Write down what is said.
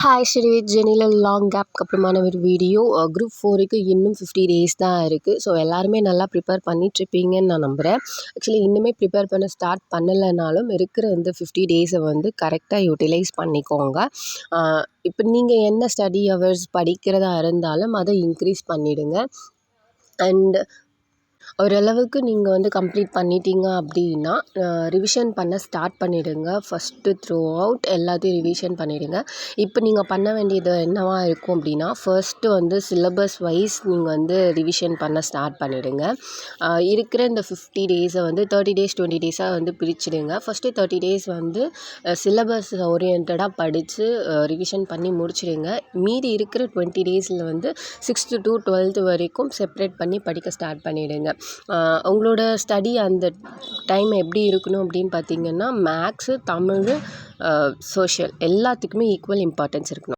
Hi ஸ்ரீவித் ஜெனில long கேப்க்கு அப்புறமான ஒரு video. Group 4க்கு இன்னும் 50 days தான் இருக்குது. ஸோ எல்லாருமே நல்லா ப்ரிப்பேர் பண்ணிகிட்ருப்பீங்கன்னு நான் நம்புகிறேன். ஆக்சுவலி இன்னுமே ப்ரிப்பேர் பண்ண ஸ்டார்ட் பண்ணலைனாலும் இருக்கிற இந்த 50 டேஸை வந்து கரெக்டாக யூட்டிலைஸ் பண்ணிக்கோங்க. இப்போ நீங்கள் என்ன ஸ்டடி ஹவர்ஸ் படிக்கிறதா இருந்தாலும் அதை இன்க்ரீஸ் பண்ணிவிடுங்க. அண்ட் ஓரளவுக்கு நீங்கள் வந்து கம்ப்ளீட் பண்ணிட்டீங்க அப்படின்னா ரிவிஷன் பண்ண ஸ்டார்ட் பண்ணிவிடுங்க. ஃபஸ்ட்டு த்ரூ அவுட் எல்லாத்தையும் ரிவிஷன் பண்ணிவிடுங்க. இப்போ நீங்கள் பண்ண வேண்டியது என்னவா இருக்கும் அப்படின்னா, ஃபர்ஸ்ட்டு வந்து சிலபஸ் வைஸ் நீங்கள் வந்து ரிவிஷன் பண்ண ஸ்டார்ட் பண்ணிவிடுங்க. இருக்கிற இந்த 50 டேஸை வந்து 30 டேஸ் 20 டேஸாக வந்து பிரிச்சுடுங்க. ஃபஸ்ட்டு 30 டேஸ் வந்து சிலபஸ் ஓரியன்டாக படித்து ரிவிஷன் பண்ணி முடிச்சிடுங்க. மீதி இருக்கிற 20 டேஸில் வந்து 6th to 12th வரைக்கும் செப்ரேட் பண்ணி படிக்க ஸ்டார்ட் பண்ணிவிடுங்க. உங்களோட ஸ்டடி அந்த டைம் எப்படி இருக்கணும் அப்படின்னு பார்த்தீங்கன்னா, மேக்ஸு, தமிழ், சோஷியல் எல்லாத்துக்குமே ஈக்குவல் இம்பார்ட்டன்ஸ் இருக்கணும்.